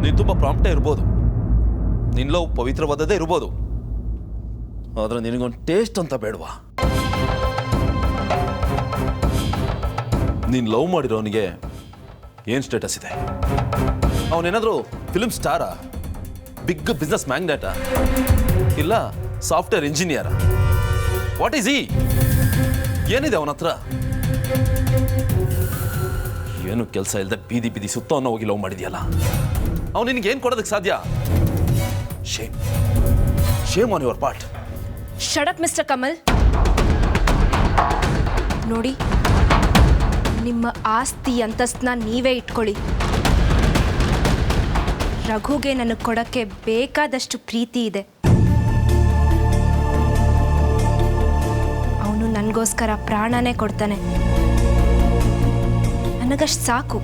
ನೀನು ತುಂಬ ಪ್ರಾಂಪ್ಟೇ ಇರ್ಬೋದು, ನಿನ್ನ ಲವ್ ಪವಿತ್ರವಾದದ್ದೇ ಇರ್ಬೋದು, ಆದರೆ ನಿನಗೊಂದು ಟೇಸ್ಟ್ ಅಂತ ಬೇಡವಾ? ನೀನು ಲವ್ ಮಾಡಿರೋನಿಗೆ ಏನು ಸ್ಟೇಟಸ್ ಇದೆ? ಅವನೇನಾದರೂ ಫಿಲ್ಮ್ ಸ್ಟಾರಾ, ಬಿಗ್ ಬಿಸ್ನೆಸ್ ಮ್ಯಾಗ್ನೆಟಾ, ಇಲ್ಲ ಸಾಫ್ಟ್ವೇರ್ ಇಂಜಿನಿಯರಾ? ವಾಟ್ ಈಸ್ ಈ? ಏನಿದೆ ಅವನ ಹತ್ರ? ಏನು ಕೆಲಸ ಇಲ್ಲದೆ ಬೀದಿ ಬೀದಿ ಸುತ್ತವನ್ನ ಹೋಗಿ ಲವ್ ಮಾಡಿದ್ಯಲ್ಲ, ಅವನು ನಿನಗೆ ಏನು ಕೊಡೋದಕ್ಕೆ ಸಾಧ್ಯ? Shame, shame on your part. Shut up mister Kamal. ನೋಡಿ, ನಿಮ್ಮ ಆಸ್ತಿ ಅಂತಸ್ತನ್ನ ನೀವೇ ಇಟ್ಕೊಳ್ಳಿ. ರಘುಗೆ ನನಗೆ ಕೊಡಕ್ಕೆ ಬೇಕಾದಷ್ಟು ಪ್ರೀತಿ ಇದೆ. ಅವನು ನನಗೋಸ್ಕರ ಪ್ರಾಣನೇ ಕೊಡ್ತಾನೆ. ನನಗಷ್ಟು ಸಾಕು.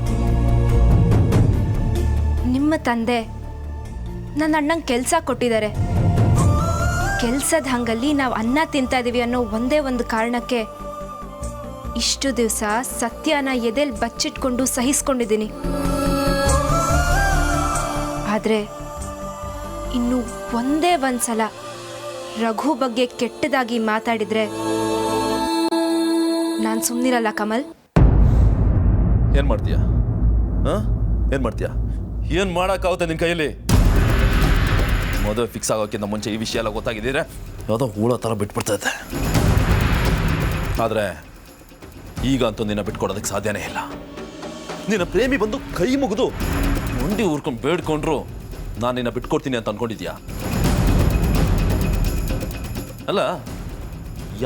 ನಿಮ್ಮ ತಂದೆ ನನ್ನ ಅಣ್ಣಂಗೆ ಕೆಲಸ ಕೊಟ್ಟಿದ್ದಾರೆ. ಕೆಲಸದ ಹಂಗಲ್ಲಿ ನಾವು ಅನ್ನ ತಿಂತಾ ಇದೀವಿ ಅನ್ನೋ ಒಂದೇ ಒಂದು ಕಾರಣಕ್ಕೆ ಇಷ್ಟು ದಿವಸ ಸತ್ಯನ ಎದೆಲ್ ಬಚ್ಚಿಟ್ಕೊಂಡು ಸಹಿಸ್ಕೊಂಡಿದ್ದೀನಿ. ಆದರೆ ಇನ್ನು ಒಂದೇ ಒಂದ್ಸಲ ರಘು ಬಗ್ಗೆ ಕೆಟ್ಟದಾಗಿ ಮಾತಾಡಿದ್ರೆ ನಾನು ಸುಮ್ಮನಿರಲ್ಲ ಕಮಲ್. ಏನು ಮಾಡ್ತೀಯಾ? ಏನು ಮಾಡ್ತೀಯಾ? ಏನು ಮಾಡೋಕ್ಕಾಗುತ್ತೆ ನಿನ್ನ ಕೈಯಲ್ಲಿ? ಮದುವೆ ಫಿಕ್ಸ್ ಆಗೋಕ್ಕಿಂತ ಮುಂಚೆ ಈ ವಿಷಯ ಎಲ್ಲ ಗೊತ್ತಾಗಿದ್ದೀರಾ ಯಾವುದೋ ಹೂಳ ಥರ ಬಿಟ್ಬಿಡ್ತೈತೆ. ಆದರೆ ಈಗಂತೂ ನಿನ್ನ ಬಿಟ್ಕೊಡೋದಕ್ಕೆ ಸಾಧ್ಯನೇ ಇಲ್ಲ. ನಿನ್ನ ಪ್ರೇಮಿ ಬಂದು ಕೈ ಮುಗಿದು ಮುಂಡಿ ಊರ್ಕೊಂಡು ಬೇಡ್ಕೊಂಡ್ರು ನಾನು ನಿನ್ನ ಬಿಟ್ಕೊಡ್ತೀನಿ ಅಂತ ಅನ್ಕೊಂಡಿದ್ಯಾ? ಅಲ್ಲ,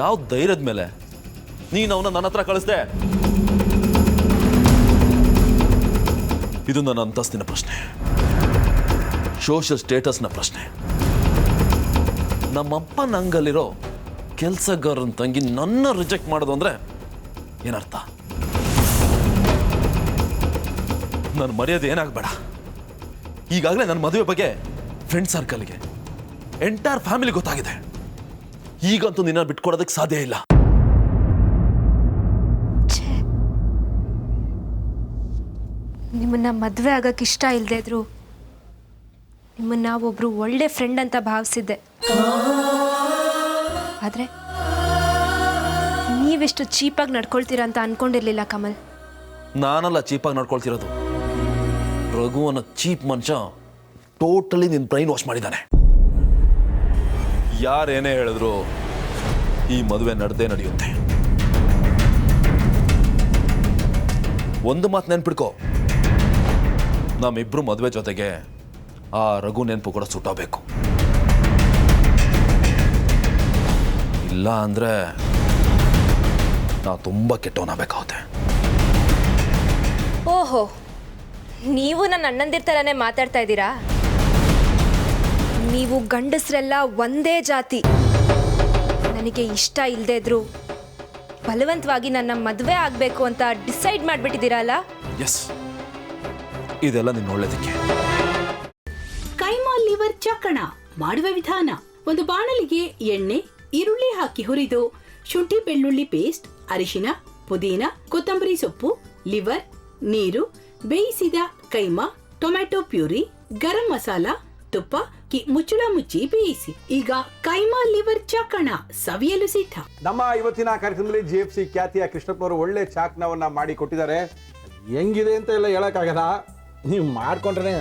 ಯಾವ ಧೈರ್ಯದ ಮೇಲೆ ನೀನು ಅವನ ನನ್ನ ಹತ್ರ ಕಳಿಸ್ದೆ? ಇದು ನನ್ನ ಅಂತಸ್ತಿನ ಪ್ರಶ್ನೆ, ಸೋಷಿಯಲ್ ಸ್ಟೇಟಸ್ನ ಪ್ರಶ್ನೆ. ನಮ್ಮಪ್ಪ ನಂಗಲ್ಲಿರೋ ಕೆಲಸಗಾರನ ತಂಗಿ ನನ್ನ ರಿಜೆಕ್ಟ್ ಮಾಡೋದು ಅಂದರೆ ಏನರ್ಥ? ನನ್ನ ಮರ್ಯಾದೆ ಏನಾಗಬೇಡ. ಈಗಾಗಲೇ ನನ್ನ ಮದುವೆ ಬಗ್ಗೆ ಫ್ರೆಂಡ್ ಸರ್ಕಲ್ಗೆ, ಎಂಟೈರ್ ಫ್ಯಾಮಿಲಿ ಗೊತ್ತಾಗಿದೆ. ಈಗಂತೂ ನಿನ್ನ ಬಿಟ್ಕೊಡೋದಕ್ಕೆ ಸಾಧ್ಯ ಇಲ್ಲ. ನಿಮ್ಮನ್ನ ಮದುವೆ ಆಗಕ್ಕೆ ಇಷ್ಟ ಇಲ್ಲದೆ ಇದ್ರು ನಿಮ್ಮನ್ನ ಒಬ್ರು ಒಳ್ಳೆ ಫ್ರೆಂಡ್ ಅಂತ ಭಾವಿಸಿದ್ದೆ. ಆದರೆ ನೀವೆಷ್ಟು ಚೀಪಾಗಿ ನಡ್ಕೊಳ್ತೀರಾ ಅಂತ ಅನ್ಕೊಂಡಿರ್ಲಿಲ್ಲ ಕಮಲ್. ನಾನಲ್ಲ ಚೀಪಾಗಿ ನಡ್ಕೊಳ್ತಿರೋದು. ರಘು ಅನ್ನೋ ಚೀಪ್ ಮನುಷ್ಯ ಟೋಟಲಿ ನಿನ್ನ ಬ್ರೈನ್ ವಾಶ್ ಮಾಡಿದ್ದಾನೆ. ಯಾರೇನೇ ಹೇಳಿದ್ರು ಈ ಮದುವೆ ನಡೆದೇ ನಡೆಯುತ್ತೆ. ಒಂದು ಮಾತು ನೆನ್ಪಿಡ್ಕೋ, ನಮ್ಮಿಬ್ರು ಮದುವೆ ಜೊತೆಗೆ ಆ ರಘು ನೆನಪು ಕೂಡ ಸುಟ್ಟೋಗ್ಬೇಕು. ಇಲ್ಲ ಅಂದರೆ ನಾವು ತುಂಬ ಕೆಟ್ಟವನಾಗಬೇಕಾಗುತ್ತೆ. ಓಹೋ, ನೀವು ನನ್ನ ಅಣ್ಣಂದಿರ ಥರನೇ ಮಾತಾಡ್ತಾ ಇದ್ದೀರಾ? ನೀವು ಗಂಡಸರೆಲ್ಲ ಒಂದೇ ಜಾತಿ. ನನಗೆ ಇಷ್ಟ ಇಲ್ಲದೆ ಇದ್ರು ಬಲವಂತವಾಗಿ ನನ್ನ ಮದುವೆ ಆಗಬೇಕು ಅಂತ ಡಿಸೈಡ್ ಮಾಡಿಬಿಟ್ಟಿದ್ದೀರಲ್ಲ? ಎಸ್, ಇದೆಲ್ಲ ನಿನ್ನ ಒಳ್ಳೆದಕ್ಕೆ. ಕೈಮಾ ಲಿವರ್ ಚಕ್ಕಣ ಮಾಡುವ ವಿಧಾನ: ಒಂದು ಬಾಣಲಿಗೆ ಎಣ್ಣೆ, ಈರುಳ್ಳಿ ಹಾಕಿ ಹುರಿದು ಶುಂಠಿ ಬೆಳ್ಳುಳ್ಳಿ ಪೇಸ್ಟ್, ಅರಿಶಿನ, ಪುದೀನ, ಕೊತ್ತಂಬರಿ ಸೊಪ್ಪು, ಲಿವರ್, ನೀರು, ಬೇಯಿಸಿದ ಕೈಮಾ, ಟೊಮ್ಯಾಟೊ ಪ್ಯೂರಿ, ಗರಂ ಮಸಾಲ, ತುಪ್ಪ ಮುಚ್ಚಳ ಮುಚ್ಚಿ ಬೇಯಿಸಿ. ಈಗ ಕೈಮಾ ಲಿವರ್ ಚಾಕಣ ಸವಿಯಲು ಸಿದ್ಧ. ನಮ್ಮ ಇವತ್ತಿನ ಕಾರ್ಯಕ್ರಮದಲ್ಲಿ GFC ಖ್ಯಾತಿಯ ಕೃಷ್ಣಪ್ಪನವರು ಒಳ್ಳೆ ಚಾಕ್ನವನ್ನ ಮಾಡಿ ಕೊಟ್ಟಿದ್ದಾರೆ. ಹೆಂಗಿದೆ ಅಂತ ಎಲ್ಲ ಹೇಳಕ್ಕಾಗಲ್ಲ, ನೀವು ಮಾಡ್ಕೊಂಡ್ರೆ.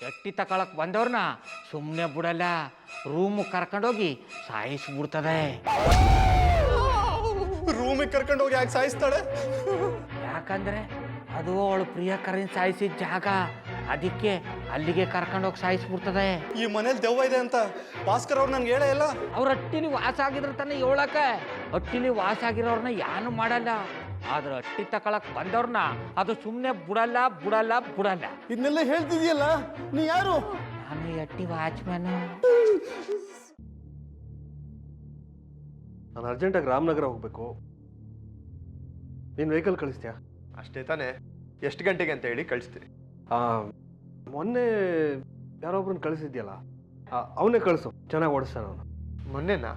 ಎಟ್ಟಿ ತಕೊಳಕ್ ಬಂದವ್ರನ್ನ ಸುಮ್ಮನೆ ಬಿಡಲ್ಲ, ರೂಮ್ ಕರ್ಕೊಂಡೋಗಿ ಸಾಯಿಸ್ಬಿಡ್ತದೆ. ರೂಮಿಗೆ ಕರ್ಕೊಂಡೋಗಿ ಯಾಕೆ ಸಾಯಿಸ್ತಾಳೆ? ಯಾಕಂದ್ರೆ ಅದು ಅವಳು ಪ್ರಿಯಕರನ್ ಸಾಯಿಸಿದ ಜಾಗ, ಅದಕ್ಕೆ ಅಲ್ಲಿಗೆ ಕರ್ಕೊಂಡೋಗಿ ಸಾಯಿಸ್ಬಿಡ್ತದೆ. ಈ ಮನೇಲಿ ದೆವ್ವ ಇದೆ ಅಂತ ಭಾಸ್ಕರ್ ಅವ್ರು ನನ್ಗೆ ಹೇಳೇ ಇಲ್ಲ. ಅವ್ರ ಹಟ್ಟಿಲಿ ವಾಸ ಆಗಿದ್ರ ತಾನೆ ಹೇಳಕ. ಹಟ್ಟಿಲಿ ವಾಸ ಆಗಿರೋರ್ನ ಯಾನು ಮಾಡಲ್ಲ, ಆದ್ರೆ ಅಟ್ಟಿ ತಕೊಳಕ್ ಬಂದವ್ರನ್ನ ಅದು ಸುಮ್ಮನೆ ಬಿಡಲ್ಲ ಬಿಡಲ್ಲ ಬಿಡಲ್ಲ. ಇದನ್ನೆಲ್ಲ ಹೇಳ್ತಿದ್ಯಲ್ಲ, ನೀ ಯಾರು? ನಾನು ಅಟ್ಟಿ ವಾಚ್ಮ್ಯಾನು. ನಾನು ಅರ್ಜೆಂಟಾಗಿ ರಾಮನಗರ ಹೋಗ್ಬೇಕು. ನೀನು ವೆಹಿಕಲ್ ಕಳಿಸ್ತೀಯಾ? ಅಷ್ಟೇ ತಾನೇ? ಎಷ್ಟು ಗಂಟೆಗೆ ಅಂತ ಹೇಳಿ ಕಳಿಸ್ತೀನಿ. ಮೊನ್ನೆ ಯಾರೊಬ್ರನ್ನ ಕಳಿಸಿದ್ಯಲ್ಲ, ಅವನೇ ಕಳಿಸು, ಚೆನ್ನಾಗಿ ಓಡಿಸ್ತಾನೆ ಅವನು. ಮೊನ್ನೆನಾ?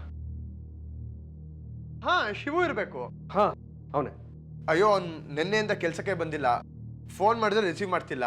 ಹಾ, ಶಿವು ಇರಬೇಕು. ಹಾ, ಅವನೇ. ಅಯ್ಯೋ, ಅವ್ನು ನಿನ್ನೆಯಿಂದ ಕೆಲಸಕ್ಕೆ ಬಂದಿಲ್ಲ. ಫೋನ್ ಮಾಡಿದ್ರೆ ರಿಸೀವ್ ಮಾಡ್ತಿಲ್ಲ.